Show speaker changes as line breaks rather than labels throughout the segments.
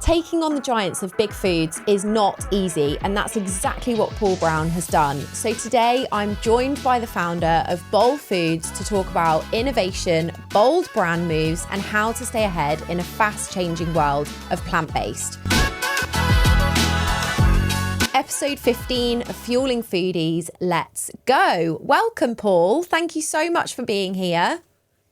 Taking on the giants of big foods is not easy, and that's exactly what Paul Brown has done. So today I'm joined by the founder of BOL Foods to talk about innovation, bold brand moves, and how to stay ahead in a fast-changing world of plant-based. Episode 15 of Fuelling Foodies, let's go. Welcome, Paul. Thank you so much for being here.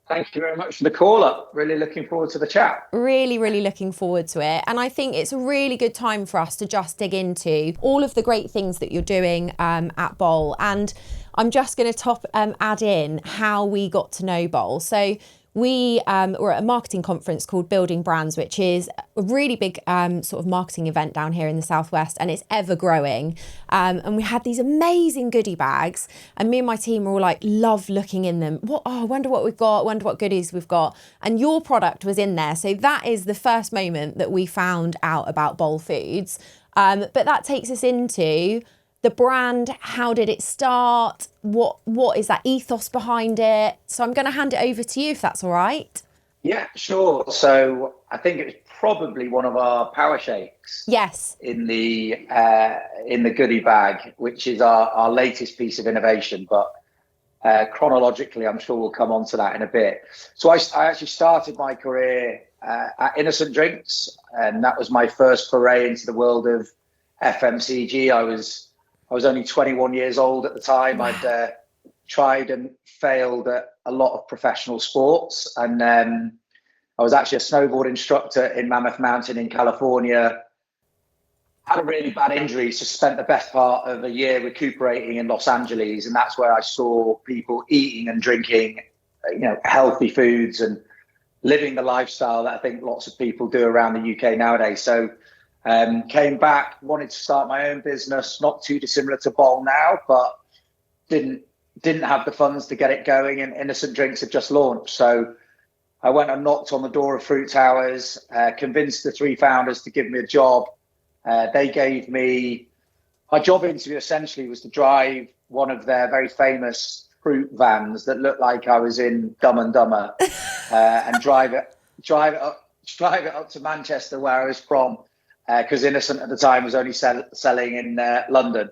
Thank you very much for the call up. Really looking forward to the chat.
Really looking forward to it. And I think it's a really good time for us to just dig into all of the great things that you're doing at BOL. And I'm just going to add in how we got to know BOL. So we were at a marketing conference called Building Brands, which is a really big sort of marketing event down here in the Southwest, and it's ever growing. And we had these amazing goodie bags, and me and my team were all like, love looking in them. I wonder what we've got, wonder what goodies we've got. And your product was in there. So that is the first moment that we found out about BOL Foods. But that takes us into the brand. How did it start? What is that ethos behind it? So I'm going to hand it over to you if that's all right.
Yeah, sure. So I think it was probably one of our power shakes.
Yes.
In the goodie bag, which is our latest piece of innovation. But chronologically, I'm sure we'll come on to that in a bit. So I actually started my career at Innocent Drinks, and that was my first foray into the world of FMCG. I was only 21 years old at the time. I'd tried and failed at a lot of professional sports. And I was actually a snowboard instructor in Mammoth Mountain in California. Had a really bad injury, so spent the best part of a year recuperating in Los Angeles. And that's where I saw people eating and drinking, healthy foods and living the lifestyle that I think lots of people do around the UK nowadays. So came back, wanted to start my own business, not too dissimilar to BOL now, but didn't have the funds to get it going, and Innocent Drinks had just launched. So I went and knocked on the door of Fruit Towers, convinced the three founders to give me a job. They gave me, my job interview essentially was to drive one of their very famous fruit vans that looked like I was in Dumb and Dumber, and drive it up to Manchester, where I was from. Because Innocent at the time was only selling in London,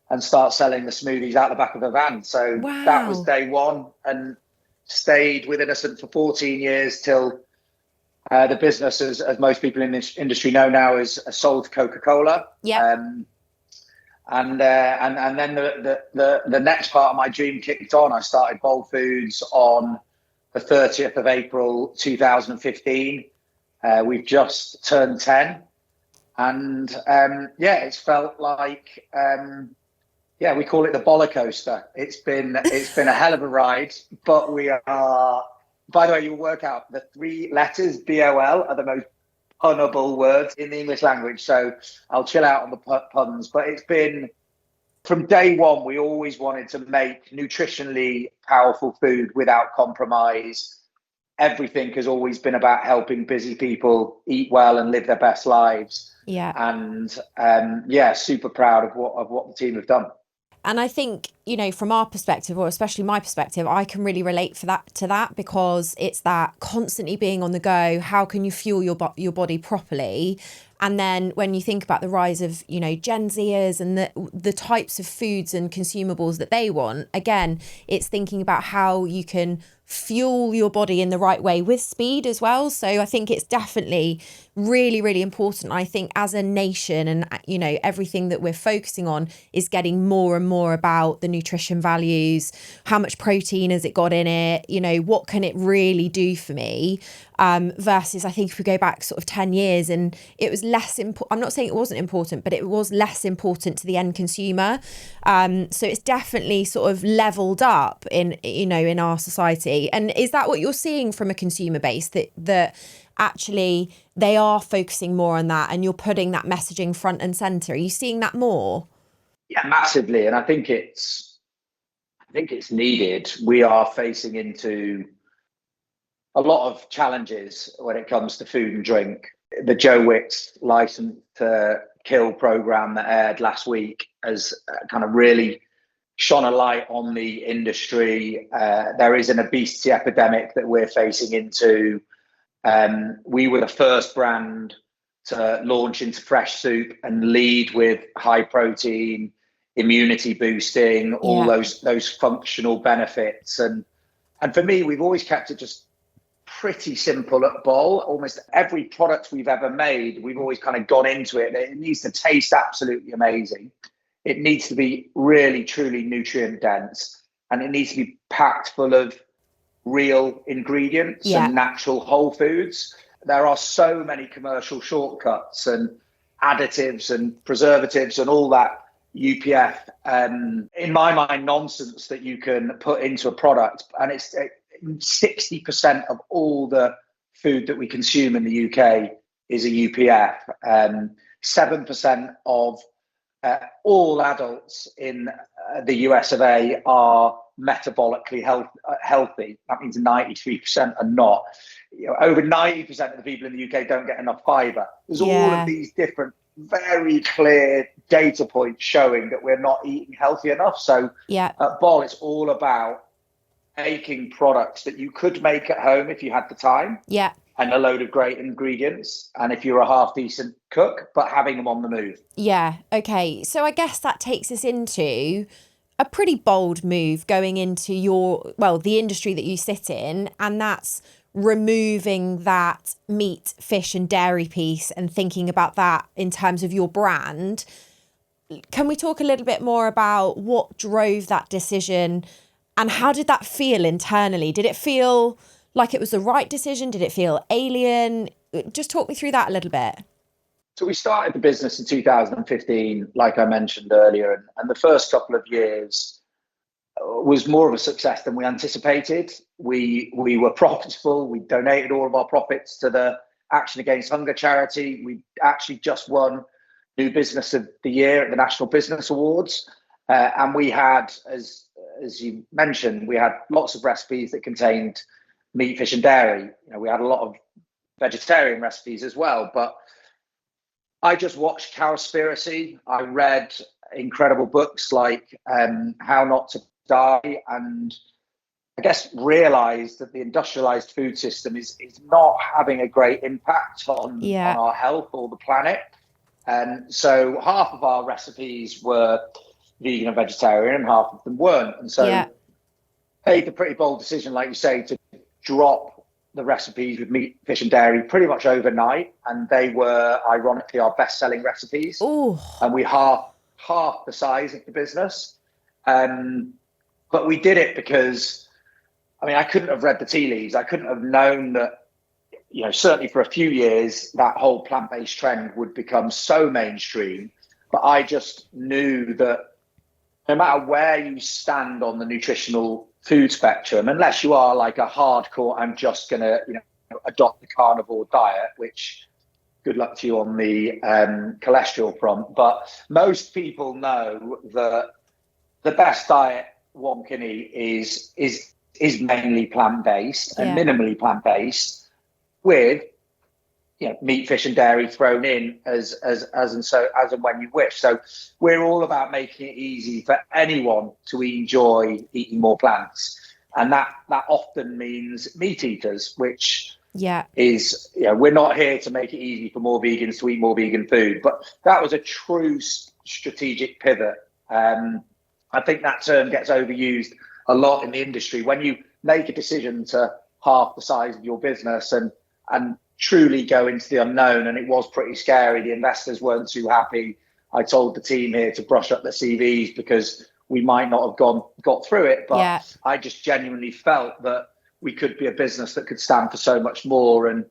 and start selling the smoothies out the back of the van. So That was day one, and stayed with Innocent for 14 years till the business, as most people in this industry know now, is sold to Coca-Cola.
Yeah.
And then the next part of my dream kicked on. I started BOL Foods on the 30th of April 2015. We've just turned 10. And it's felt like we call it the boller coaster. It's been a hell of a ride, but we are. By the way, you'll work out the three letters BOL are the most punnable words in the English language. So I'll chill out on the puns. But it's been, from day one, we always wanted to make nutritionally powerful food without compromise. Everything has always been about helping busy people eat well and live their best lives.
Yeah.
And super proud of what the team have done.
And I think, from our perspective, or especially my perspective, I can really relate to that because it's that constantly being on the go. How can you fuel your body properly? And then when you think about the rise of, Gen Zers and the types of foods and consumables that they want, again, it's thinking about how you can fuel your body in the right way with speed as well. So I think it's definitely really important. I think as a nation and, everything that we're focusing on is getting more and more about the nutrition values. How much protein has it got in it? What can it really do for me? Versus I think if we go back sort of 10 years and it was less important. I'm not saying it wasn't important, but it was less important to the end consumer. So it's definitely sort of leveled up in our society. And is that what you're seeing from a consumer base, that actually they are focusing more on that and you're putting that messaging front and center? Are you seeing that more?
Yeah, massively. And I think it's needed. We are facing into a lot of challenges when it comes to food and drink. The Joe Wicks License to Kill program that aired last week has kind of really shone a light on the industry. There is an obesity epidemic that we're facing into. We were the first brand to launch into fresh soup and lead with high protein, immunity boosting, all those functional benefits. And for me, we've always kept it just pretty simple at BOL. Almost every product we've ever made, we've always kind of gone into it. It needs to taste absolutely amazing. It needs to be really, truly nutrient dense. And it needs to be packed full of real ingredients and natural whole foods. There are so many commercial shortcuts and additives and preservatives and all that UPF, in my mind, nonsense that you can put into a product. And it's 60% of all the food that we consume in the UK is a UPF. 7% of all adults in the US of A are metabolically healthy. That means 93% are not. Over 90% of the people in the UK don't get enough fibre. There's all of these different, very clear data points showing that we're not eating healthy enough. So at BOL, it's all about making products that you could make at home if you had the time. And a load of great ingredients. And if you're a half decent cook, but having them on the move.
Okay. So I guess that takes us into a pretty bold move going into the industry that you sit in. And that's removing that meat, fish and dairy piece and thinking about that in terms of your brand. Can we talk a little bit more about what drove that decision and how did that feel internally? Did it feel like it was the right decision? Did it feel alien? Just talk me through that a little bit.
So we started the business in 2015, like I mentioned earlier, and the first couple of years was more of a success than we anticipated. We were profitable. We donated all of our profits to the Action Against Hunger charity. We actually just won New Business of the Year at the National Business Awards. And we had, as you mentioned, we had lots of recipes that contained meat, fish and dairy. We had a lot of vegetarian recipes as well, but I just watched Cowspiracy. I read incredible books like How Not to Die, and I guess realized that the industrialized food system is not having a great impact on our health or the planet. And so half of our recipes were vegan and vegetarian and half of them weren't. And so made the pretty bold decision, like you say, to drop the recipes with meat, fish and dairy pretty much overnight. And they were, ironically, our best-selling recipes.
Ooh.
And we half the size of the business. But we did it because, I couldn't have read the tea leaves. I couldn't have known that, certainly for a few years, that whole plant-based trend would become so mainstream. But I just knew that no matter where you stand on the nutritional food spectrum, unless you are like a hardcore, I'm just going to, adopt the carnivore diet, which good luck to you on the cholesterol front. But most people know that the best diet one can eat is mainly plant-based and minimally plant-based with meat, fish and dairy thrown in as and when you wish. So we're all about making it easy for anyone to enjoy eating more plants. And that often means meat eaters, which is, we're not here to make it easy for more vegans to eat more vegan food. But that was a true strategic pivot. I think that term gets overused a lot in the industry. When you make a decision to half the size of your business and truly go into the unknown, and it was pretty scary. The investors weren't too happy. I told the team here to brush up their CVs because we might not have got through it, but I just genuinely felt that we could be a business that could stand for so much more. And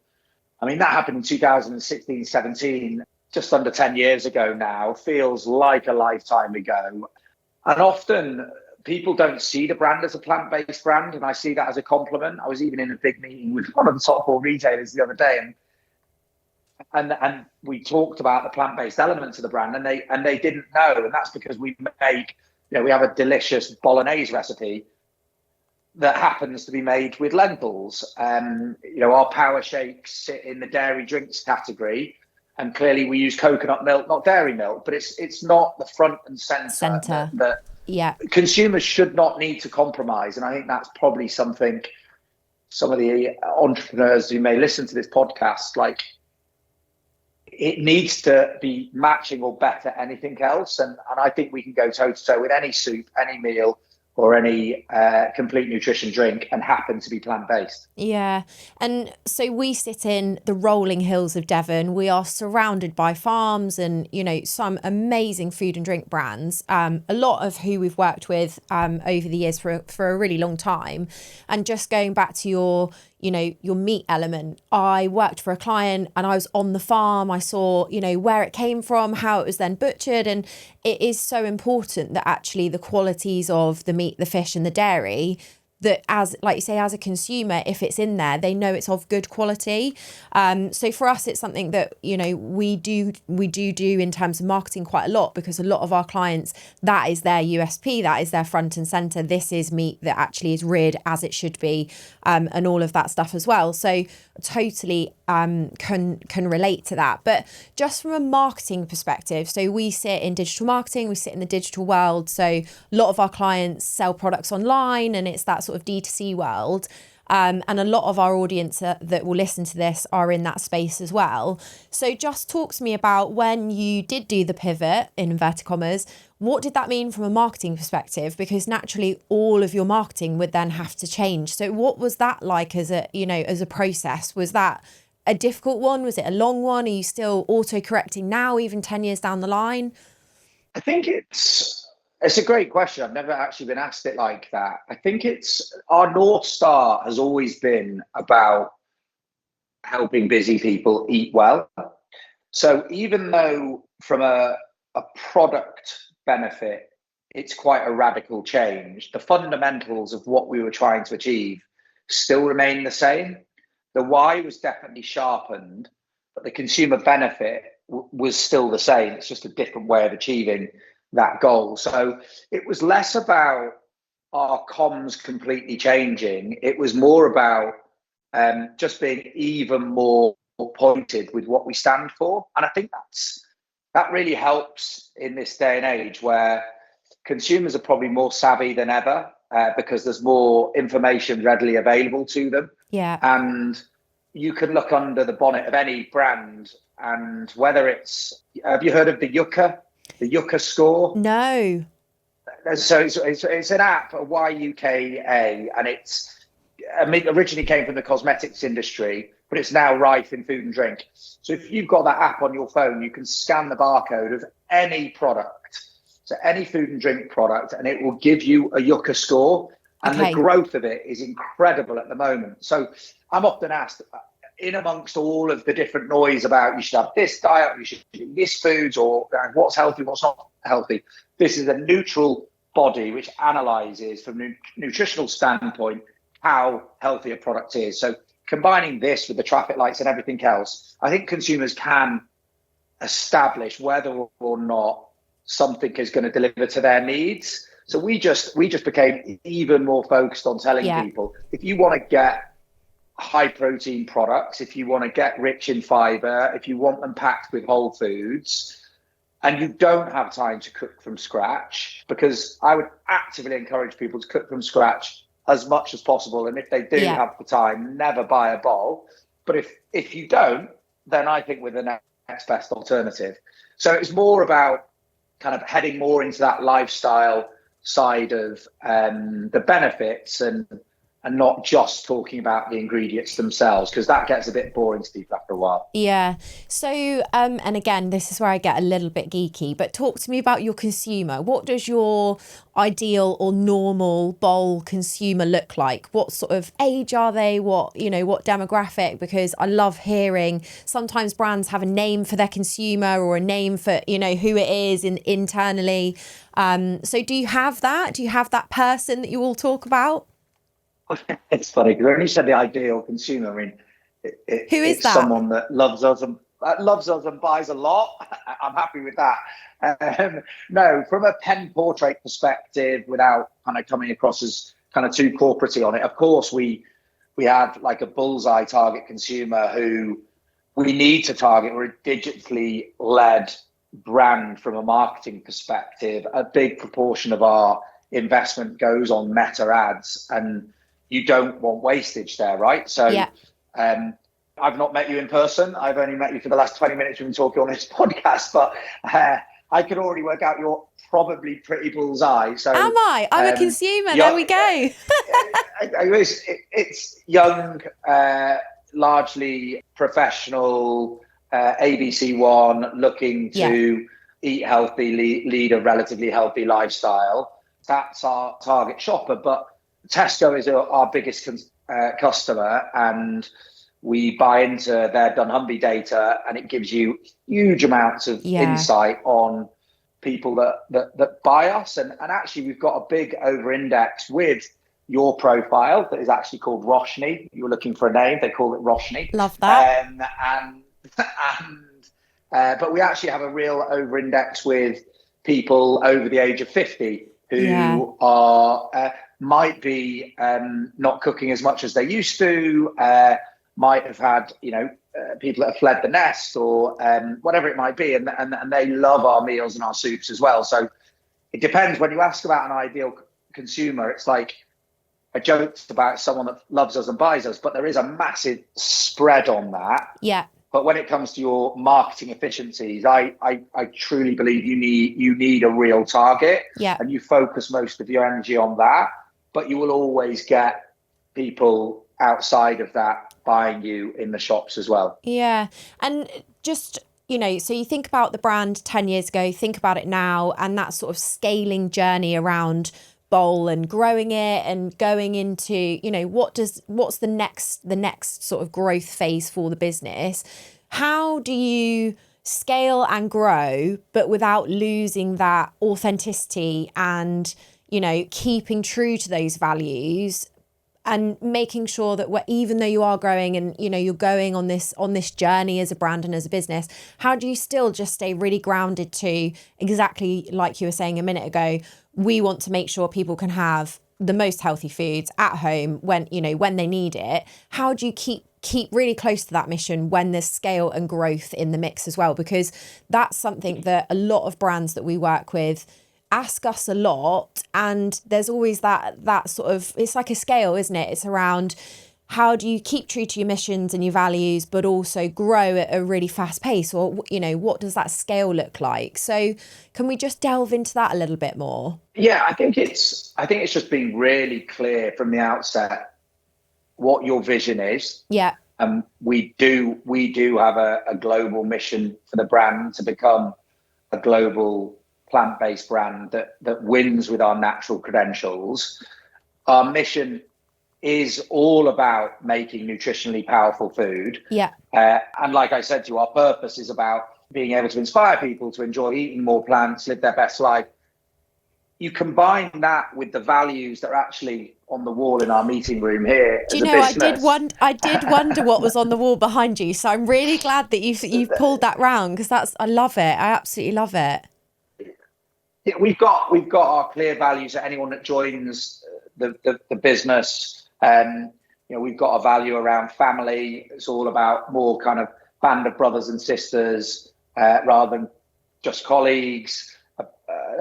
that happened in 2016, 17, just under 10 years ago now. Feels like a lifetime ago. And often people don't see the brand as a plant-based brand, and I see that as a compliment. I was even in a big meeting with one of the top 4 retailers the other day, and we talked about the plant-based elements of the brand, and they didn't know, and that's because we make, we have a delicious bolognese recipe that happens to be made with lentils. Our power shakes sit in the dairy drinks category, and clearly we use coconut milk, not dairy milk, but it's not the front and center. Consumers should not need to compromise. And I think that's probably something some of the entrepreneurs who may listen to this podcast, it needs to be matching or better anything else. And I think we can go toe to toe with any soup, any meal, or any complete nutrition drink and happen to be plant-based.
Yeah. And so we sit in the rolling hills of Devon. We are surrounded by farms and, some amazing food and drink brands, a lot of who we've worked with over the years for a really long time. And just going back to your meat element, I worked for a client and I was on the farm. I saw, where it came from, how it was then butchered. And it is so important that actually the qualities of the meat, the fish and the dairy, that as like you say, as a consumer, if it's in there, they know it's of good quality. So for us, it's something that, we do in terms of marketing quite a lot, because a lot of our clients, that is their USP, that is their front and center. This is meat that actually is reared as it should be, and all of that stuff as well. So totally can relate to that. But just from a marketing perspective, so we sit in digital marketing, we sit in the digital world. So a lot of our clients sell products online, and it's that sort of D2C world. And a lot of our audience that will listen to this are in that space as well. So just talk to me about when you did do the pivot, in inverted commas, what did that mean from a marketing perspective? Because naturally all of your marketing would then have to change. So what was that like as a process? Was that a difficult one? Was it a long one? Are you still auto-correcting now, even 10 years down the line?
I think it's a great question. I've never actually been asked it like that. I think it's our North Star has always been about helping busy people eat well. So even though from a product benefit, it's quite a radical change, the fundamentals of what we were trying to achieve still remain the same. The why was definitely sharpened, but the consumer benefit was still the same. It's just a different way of achieving that goal. So it was less about our comms completely changing. It was more about just being even more pointed with what we stand for. And I think that really helps in this day and age where consumers are probably more savvy than ever, because there's more information readily available to them.
Yeah.
And you can look under the bonnet of any brand, and whether have you heard of the Yuka score?
No.
So it's an app, a YUKA, and it originally came from the cosmetics industry, but it's now rife in food and drink. So if you've got that app on your phone, you can scan the barcode of any product, so any food and drink product, and it will give you a Yuka score. And the growth of it is incredible at the moment. So I'm often asked, in amongst all of the different noise about you should have this diet, you should eat this foods, or what's healthy, what's not healthy, this is a neutral body which analyzes from a nutritional standpoint how healthy a product is. So combining this with the traffic lights and everything else, I think consumers can establish whether or not something is going to deliver to their needs. So we just became even more focused on telling people, if you want to get high protein products, if you want to get rich in fiber, if you want them packed with whole foods, and you don't have time to cook from scratch, because I would actively encourage people to cook from scratch as much as possible. And if they do have the time, never buy a BOL. But if you don't, then I think we're the next best alternative. So it's more about kind of heading more into that lifestyle side of the benefits and not just talking about the ingredients themselves, because that gets a bit boring to people after a while.
Yeah. So, and again, this is where I get a little bit geeky, but talk to me about your consumer. What does your ideal or normal BOL consumer look like? What sort of age are they? What demographic? Because I love hearing sometimes brands have a name for their consumer or a name for, who it is internally. So do you have that? Do you have that person that you all talk about?
It's funny because when you said the ideal consumer, I mean,
who is
it's
that?
Someone that loves us and buys a lot. I'm happy with that. No, from a pen portrait perspective, without kind of coming across as kind of too corporate-y on it, of course we have like a bullseye target consumer who we need to target. We're a digitally led brand from a marketing perspective. A big proportion of our investment goes on meta ads, and you don't want wastage there, right? So I've not met you in person. I've only met you for the last 20 minutes we've been talking on this podcast, but I could already work out you're probably pretty bullseye. So
Am I? I'm a consumer. There we go.
It's young, largely professional, ABC1, looking to eat healthy, lead a relatively healthy lifestyle. That's our target shopper. But Tesco is our biggest customer, and we buy into their dunnhumby data, and it gives you huge amounts of insight on people that buy us. And actually, we've got a big over-index with your profile that is actually called Roshni. You were looking for a name, they call it Roshni.
Love that.
But we actually have a real over-index with people over the age of 50 who are might be not cooking as much as they used to, might have had, people that have fled the nest or whatever it might be. And they love our meals and our soups as well. So it depends. When you ask about an ideal consumer, it's like a joke about someone that loves us and buys us, but there is a massive spread on that.
Yeah.
But when it comes to your marketing efficiencies, I truly believe you need a real target, and you focus most of your energy on that. But you will always get people outside of that buying you in the shops as well. Yeah,
and just so you think about the brand 10 years ago, think about it now, and that sort of scaling journey around BOL and growing it and going into what's the next sort of growth phase for the business. How do you scale and grow but without losing that authenticity and keeping true to those values and making sure that even though you are growing and you're going on this journey as a brand and as a business, how do you still just stay really grounded to exactly like you were saying a minute ago? We want to make sure people can have the most healthy foods at home when they need it. How do you keep really close to that mission when there's scale and growth in the mix as well? Because that's something that a lot of brands that we work with ask us a lot, and there's always that sort of, it's like a scale, isn't it? It's around how do you keep true to your missions and your values but also grow at a really fast pace, or what does that scale look like? So can we just delve into that a little bit more?
I think it's just being really clear from the outset what your vision is. We do have a global mission for the brand to become a global plant-based brand that wins with our natural credentials. Our mission is all about making nutritionally powerful food. And like I said to you, our purpose is about being able to inspire people to enjoy eating more plants, live their best life. You combine that with the values that are actually on the wall in our meeting room here.
Do you know, I did wonder what was on the wall behind you. So I'm really glad that you've pulled that round, because I love it. I absolutely love it.
Yeah, we've got our clear values that anyone that joins the business. We've got a value around family. It's all about more kind of band of brothers and sisters rather than just colleagues.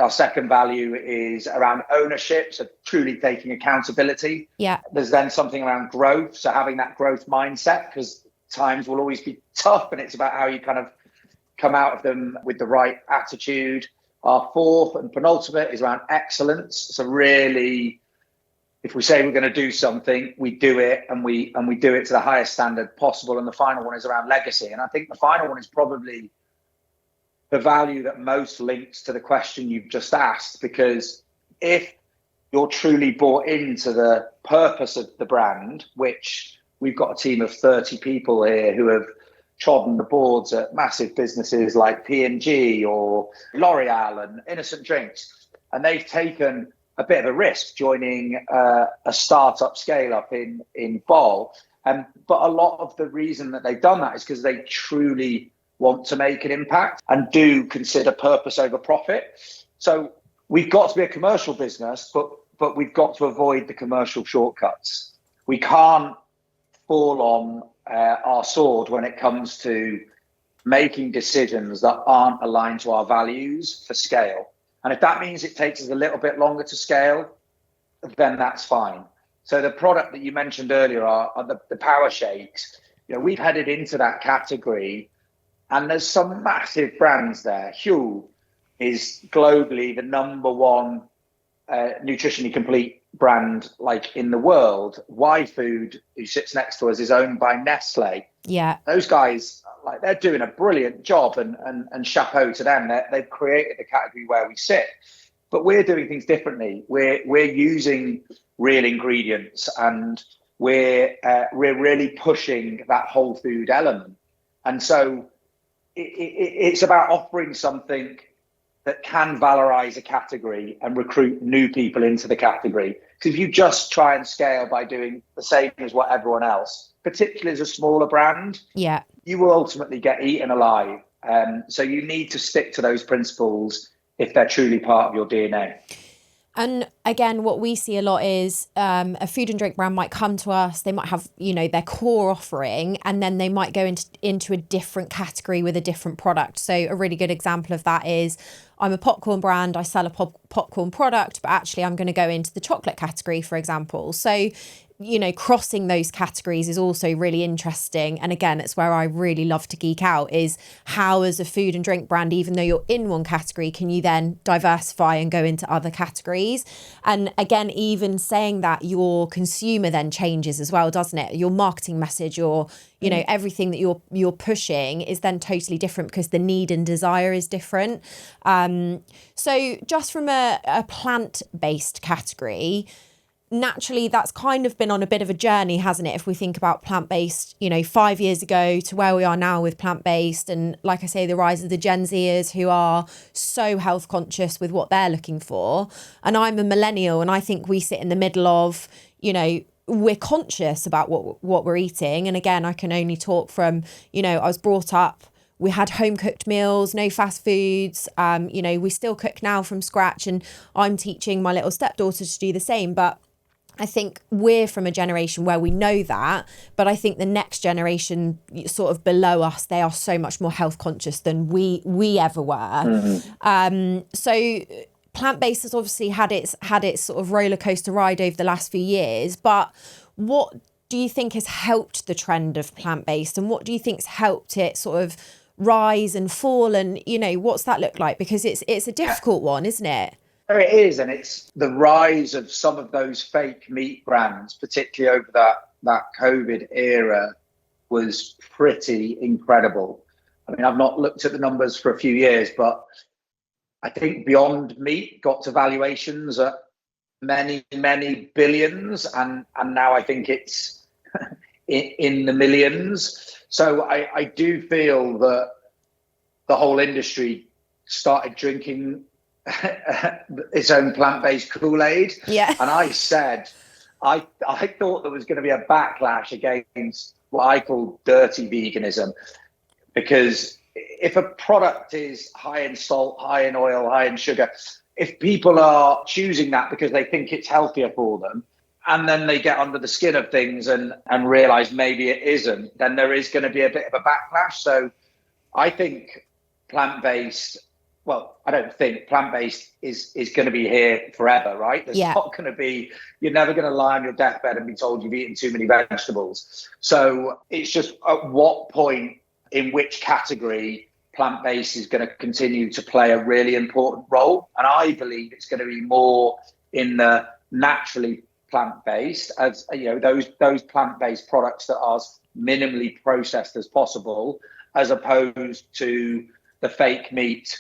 Our second value is around ownership, so truly taking accountability. There's then something around growth, so having that growth mindset, because times will always be tough, and it's about how you kind of come out of them with the right attitude. Our fourth and penultimate is around excellence. So really, if we say we're going to do something, we do it, and we do it to the highest standard possible. And the final one is around legacy. And I think the final one is probably the value that most links to the question you've just asked, because if you're truly bought into the purpose of the brand, which we've got a team of 30 people here who have trodden the boards at massive businesses like P&G or L'Oreal and Innocent Drinks, and they've taken a bit of a risk joining a startup scale up in BOL. But a lot of the reason that they've done that is because they truly want to make an impact and do consider purpose over profit. So we've got to be a commercial business, but we've got to avoid the commercial shortcuts. We can't fall on our sword when it comes to making decisions that aren't aligned to our values for scale. And if that means it takes us a little bit longer to scale, then that's fine. So the product that you mentioned earlier are the power shakes. we've headed into that category, and there's some massive brands there. Huel is globally the number one nutritionally complete brand like in the world. Y-Food, who sits next to us, is owned by Nestle.
Yeah.
Those guys, like, they're doing a brilliant job, and chapeau to them. They've created the category where we sit. But we're doing things differently. We're using real ingredients, and we're really pushing that whole food element. And so it's about offering something that can valorize a category and recruit new people into the category. Because if you just try and scale by doing the same as what everyone else, particularly as a smaller brand,
yeah,
you will ultimately get eaten alive. So you need to stick to those principles if they're truly part of your DNA.
And again, what we see a lot is a food and drink brand might come to us. They might have, their core offering, and then they might go into a different category with a different product. So a really good example of that is, I'm a popcorn brand. I sell a popcorn product, but actually I'm going to go into the chocolate category, for example. So, crossing those categories is also really interesting. And again, it's where I really love to geek out, is how, as a food and drink brand, even though you're in one category, can you then diversify and go into other categories? And again, even saying that, your consumer then changes as well, doesn't it? Your marketing message, your everything that you're pushing is then totally different, because the need and desire is different. So just from a plant-based category, naturally, that's kind of been on a bit of a journey, hasn't it? If we think about plant-based, 5 years ago to where we are now with plant-based, and like I say, the rise of the Gen Zers who are so health conscious with what they're looking for. And I'm a millennial, and I think we sit in the middle of, we're conscious about what we're eating. And again, I can only talk from, I was brought up, we had home cooked meals, no fast foods. We still cook now from scratch, and I'm teaching my little stepdaughter to do the same. But I think we're from a generation where we know that, but I think the next generation sort of below us, they are so much more health conscious than we ever were. Mm-hmm. So plant-based has obviously had its sort of roller coaster ride over the last few years, but what do you think has helped the trend of plant-based, and what do you think's helped it sort of rise and fall, and what's that look like? Because it's a difficult one, isn't it?
It is, and it's the rise of some of those fake meat brands, particularly over that COVID era, was pretty incredible. I mean, I've not looked at the numbers for a few years, but I think Beyond Meat got to valuations at many, many billions, and now I think it's in the millions. So I do feel that the whole industry started drinking its own plant-based Kool-Aid.
Yeah.
And I said, I thought there was going to be a backlash against what I call dirty veganism, because if a product is high in salt, high in oil, high in sugar, if people are choosing that because they think it's healthier for them, and then they get under the skin of things and realize maybe it isn't, then there is going to be a bit of a backlash. So I think plant-based, well, I don't think plant-based is going to be here forever, right? There's not going to be, you're never going to lie on your deathbed and be told you've eaten too many vegetables. So it's just at what point, in which category, plant-based is going to continue to play a really important role. And I believe it's going to be more in the naturally plant-based, as those plant-based products that are as minimally processed as possible, as opposed to the fake meat,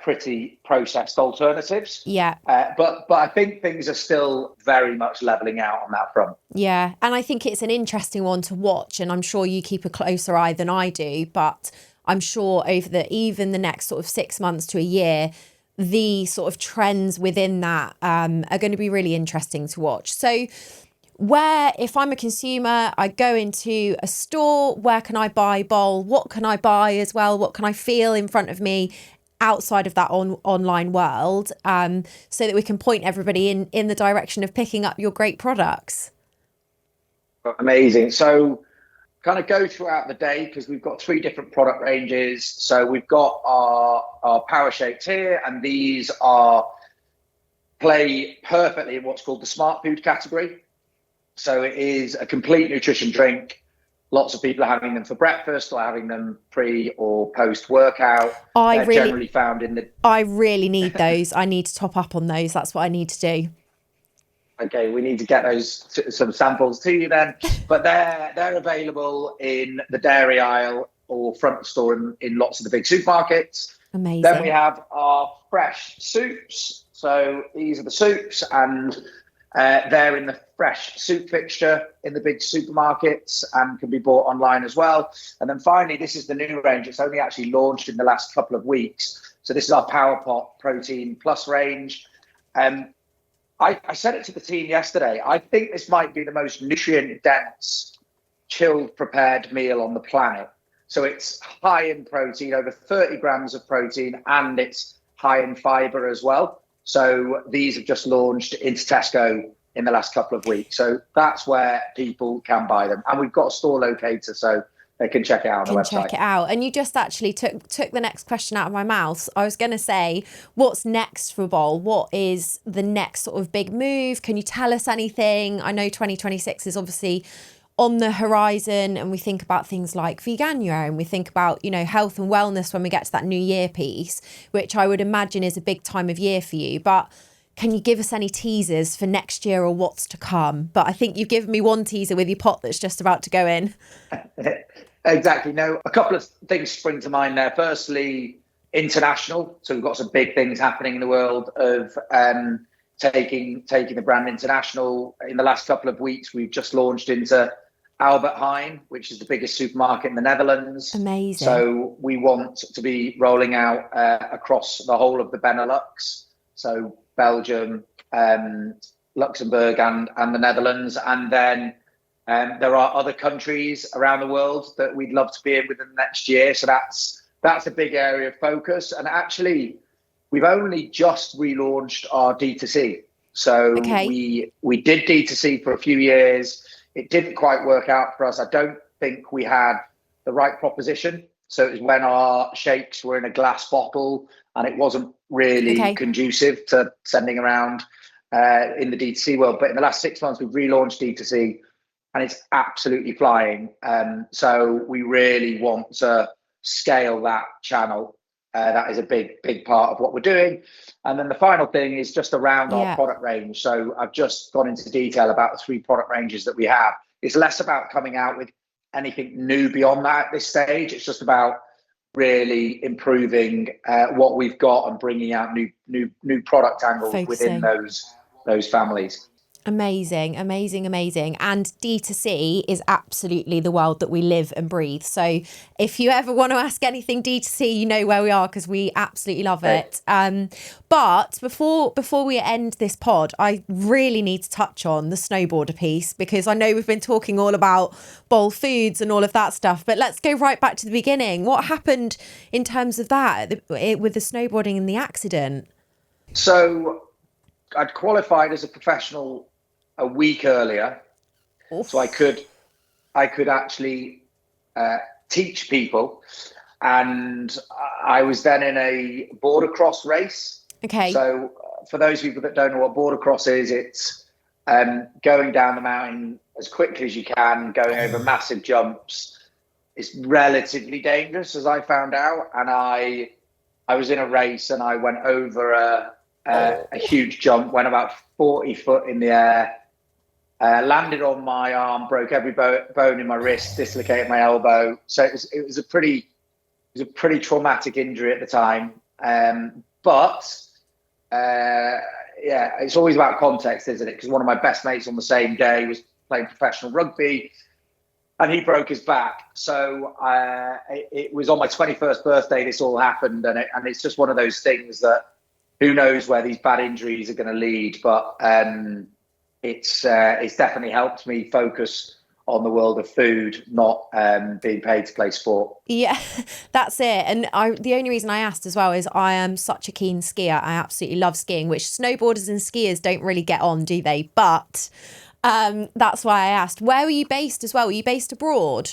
pretty processed alternatives.
Yeah.
But I think things are still very much leveling out on that front.
Yeah. And I think it's an interesting one to watch, and I'm sure you keep a closer eye than I do, but I'm sure over even the next sort of 6 months to a year, the sort of trends within that are going to be really interesting to watch. So if I'm a consumer, I go into a store, where can I buy BOL? What can I buy as well? What can I feel in front of me outside of that online world, so that we can point everybody in the direction of picking up your great products?
Amazing. So kind of go throughout the day, because we've got 3 different product ranges. So we've got our power shakes here, and these play perfectly in what's called the smart food category. So it is a complete nutrition drink, Lots of people are having them for breakfast or having them pre or post workout.
I
They're
really,
generally found in the.
I really need those. I need to top up on those. That's what I need to do.
Okay, we need to get those some samples to you then. But they're available in the dairy aisle or front store in lots of the big supermarkets.
Amazing.
Then we have our fresh soups. So these are the soups, and they're in the fresh soup fixture in the big supermarkets and can be bought online as well. And then finally, this is the new range. It's only actually launched in the last couple of weeks. So this is our Power Pot Protein Plus range. I said it to the team yesterday. I think this might be the most nutrient-dense, chilled, prepared meal on the planet. So it's high in protein, over 30 grams of protein, and it's high in fiber as well. So these have just launched into Tesco in the last couple of weeks. So that's where people can buy them. And we've got a store locator, so they can check it out on the website.
Check it out. And you just actually took the next question out of my mouth. I was going to say, what's next for BOL? What is the next sort of big move? Can you tell us anything? I know 2026 is obviously on the horizon, and we think about things like Veganuary, and we think about, you know, health and wellness when we get to that new year piece, which I would imagine is a big time of year for you. But can you give us any teasers for next year or what's to come? But I think you've given me one teaser with your pot that's just about to go in.
Exactly. No, a couple of things spring to mind there. Firstly, international. So we've got some big things happening in the world of taking the brand international. In the last couple of weeks, we've just launched into Albert Heijn, which is the biggest supermarket in the Netherlands.
Amazing.
So we want to be rolling out across the whole of the Benelux. So Belgium, Luxembourg and the Netherlands. And then there are other countries around the world that we'd love to be in within the next year. So that's a big area of focus. And actually, we've only just relaunched our D2C. So we did D2C for a few years. It didn't quite work out for us. I don't think we had the right proposition. So it was when our shakes were in a glass bottle and it wasn't really conducive to sending around in the D2C world. But in the last 6 months, we've relaunched D2C and it's absolutely flying. So we really want to scale that channel. That is a big part of what we're doing. And then the final thing is just around our product range. So I've just gone into detail about the 3 product ranges that we have. It's less about coming out with anything new beyond that at this stage. It's just about really improving what we've got and bringing out new product angles within those families.
Amazing. And D2C is absolutely the world that we live and breathe. So if you ever want to ask anything D2C, you know where we are because we absolutely love it. But before we end this pod, I really need to touch on the snowboarder piece because I know we've been talking all about BOL Foods and all of that stuff, but let's go right back to the beginning. What happened in terms of that with the snowboarding and the accident?
So I'd qualified as a professional a week earlier. Oof. So I could actually teach people, and I was then in a border cross race.
Okay.
So for those people that don't know what border cross is, it's going down the mountain as quickly as you can, going over massive jumps. It's relatively dangerous, as I found out, and I was in a race and I went over a huge jump, went about 40 foot in the air. Landed on my arm, broke every bone in my wrist, dislocated my elbow. So it was a pretty traumatic injury at the time. But it's always about context, isn't it? Because one of my best mates on the same day was playing professional rugby, and he broke his back. So it was on my 21st birthday this all happened, and it's just one of those things that who knows where these bad injuries are going to lead, but. It's definitely helped me focus on the world of food, not being paid to play sport.
Yeah, that's it. And the only reason I asked as well is I am such a keen skier. I absolutely love skiing, which snowboarders and skiers don't really get on, do they? But that's why I asked. Where were you based as well? Were you based abroad?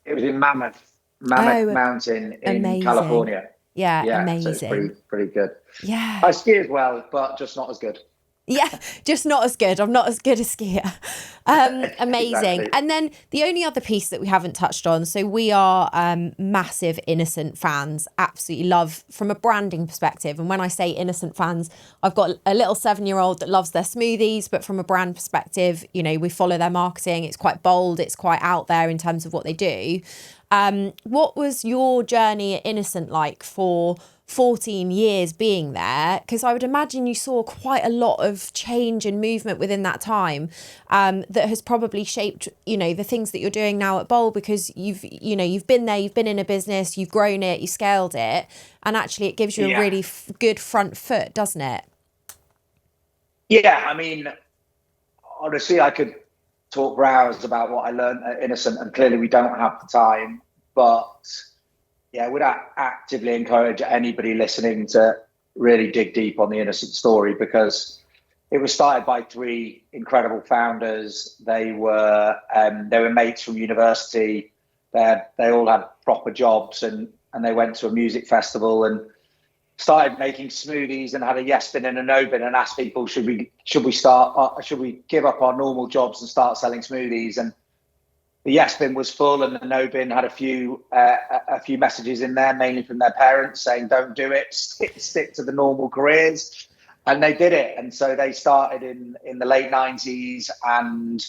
It was in Mammoth Mountain in
amazing.
California.
Yeah, amazing.
So it's pretty good.
Yeah.
I ski as well, but just not as good.
Yeah, just not as good. I'm not as good a skier. Amazing.
Exactly.
And then the only other piece that we haven't touched on, so we are massive Innocent fans, absolutely love from a branding perspective. And when I say Innocent fans, I've got a little 7-year-old that loves their smoothies, but from a brand perspective, you know, we follow their marketing. It's quite bold. It's quite out there in terms of what they do. What was your journey at Innocent like for 14 years being there? Because I would imagine you saw quite a lot of change and movement within that time, that has probably shaped, you know, the things that you're doing now at BOL, because you've been there, you've been in a business, you've grown it, you scaled it, and actually it gives you a really good front foot, doesn't it?
Yeah, I mean, honestly, I could talk for hours about what I learned at Innocent, and clearly we don't have the time. But yeah, would actively encourage anybody listening to really dig deep on the Innocent story, because it was started by 3 incredible founders. They were mates from university. They all had proper jobs, and they went to a music festival and started making smoothies and had a yes bin and a no bin, and asked people, should we give up our normal jobs and start selling smoothies? And the yes bin was full, and the no bin had a few messages in there, mainly from their parents, saying, don't do it, stick to the normal careers. And they did it. And so they started in the late 90s, and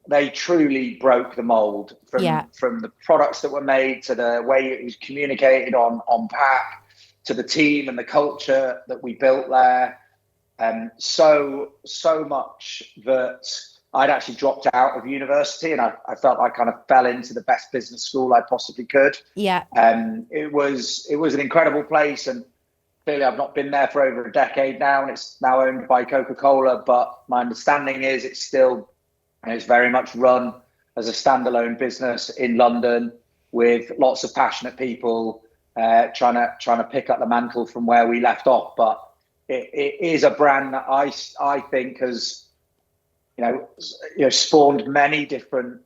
they truly broke the mold from the products that were made to the way it was communicated on unpack, to the team and the culture that we built there. So much that I'd actually dropped out of university, and I felt I kind of fell into the best business school I possibly could.
Yeah.
It was an incredible place, and clearly I've not been there for over a decade now, and it's now owned by Coca-Cola. But my understanding is it's very much run as a standalone business in London, with lots of passionate people trying to pick up the mantle from where we left off. But it is a brand that I think has spawned many different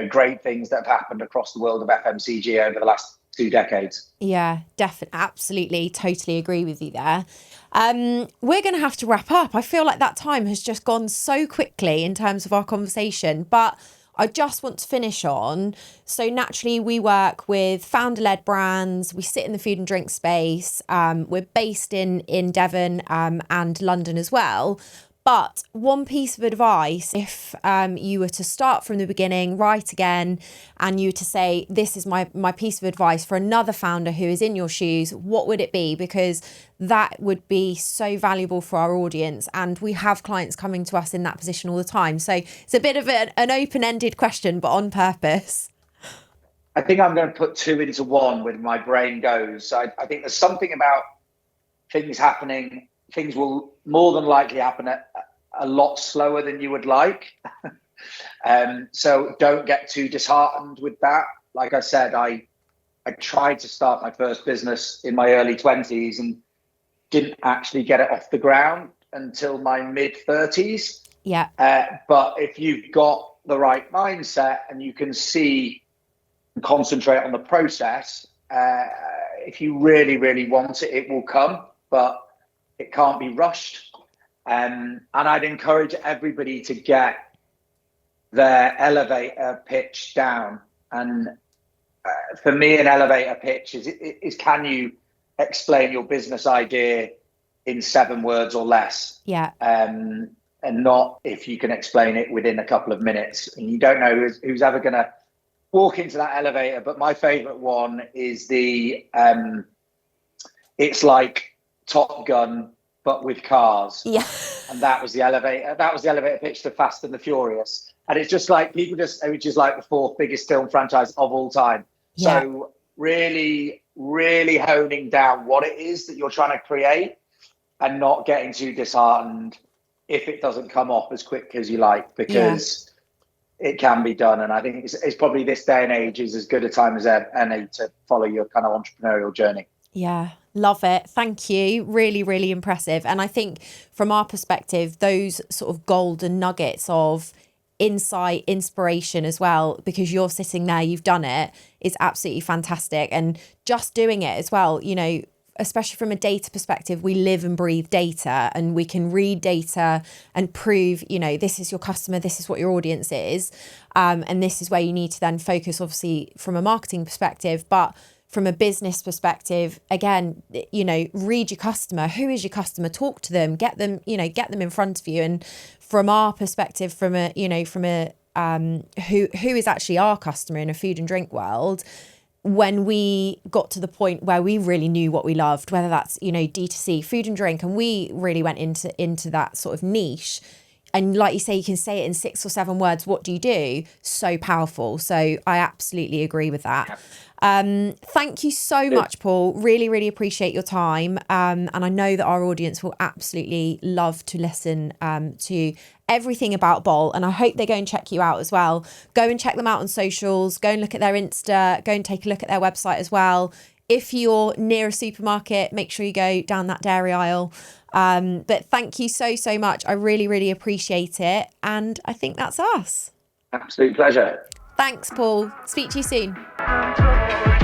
great things that have happened across the world of FMCG over the last 2 decades.
Yeah, definitely, absolutely, totally agree with you there. We're going to have to wrap up. I feel like that time has just gone so quickly in terms of our conversation, but I just want to finish on. So naturally, we work with founder-led brands. We sit in the food and drink space. We're based in Devon and London as well. But one piece of advice, if you were to start from the beginning, right again, and you were to say, this is my piece of advice for another founder who is in your shoes, what would it be? Because that would be so valuable for our audience. And we have clients coming to us in that position all the time. So it's a bit of an open-ended question, but on purpose.
I think I'm going to put 2 into 1 when my brain goes. So I think there's something about things happening. Things will more than likely happen a lot slower than you would like. So don't get too disheartened with that. Like I said, I tried to start my first business in my early 20s and didn't actually get it off the ground until my mid 30s.
Yeah.
But if you've got the right mindset and you can see and concentrate on the process, if you really, really want it, it will come. But it can't be rushed. And I'd encourage everybody to get their elevator pitch down. And for me, an elevator pitch is can you explain your business idea in 7 words or less?
Yeah.
And not if you can explain it within a couple of minutes. And you don't know who's ever going to walk into that elevator. But my favorite one is it's like Top Gun, but with cars.
Yeah.
And that was the elevator pitch to Fast and the Furious. And it's just like which is like the 4th biggest film franchise of all time. Yeah. So really, really honing down what it is that you're trying to create, and not getting too disheartened if it doesn't come off as quick as you like, because it can be done. And I think it's probably this day and age is as good a time as any to follow your kind of entrepreneurial journey.
Yeah, love it. Thank you. Really, really impressive. And I think from our perspective, those sort of golden nuggets of insight, inspiration as well, because you're sitting there, you've done it, is absolutely fantastic. And just doing it as well, especially from a data perspective, we live and breathe data, and we can read data and prove, you know, this is your customer, this is what your audience is. And this is where you need to then focus, obviously, from a marketing perspective. But from a business perspective, again, you know, read your customer. Who is your customer? Talk to them, get them in front of you. And from our perspective, who is actually our customer in a food and drink world, when we got to the point where we really knew what we loved, whether that's, you know, D2C, food and drink, and we really went into that sort of niche. And like you say, you can say it in 6 or 7 words. What do you do? So powerful. So I absolutely agree with that. Thank you so much, Paul. Really, really appreciate your time. And I know that our audience will absolutely love to listen to everything about BOL. And I hope they go and check you out as well. Go and check them out on socials. Go and look at their Insta. Go and take a look at their website as well. If you're near a supermarket, make sure you go down that dairy aisle. But thank you so much. I really, really appreciate it. And I think that's us.
Absolute pleasure.
Thanks, Paul. Speak to you soon.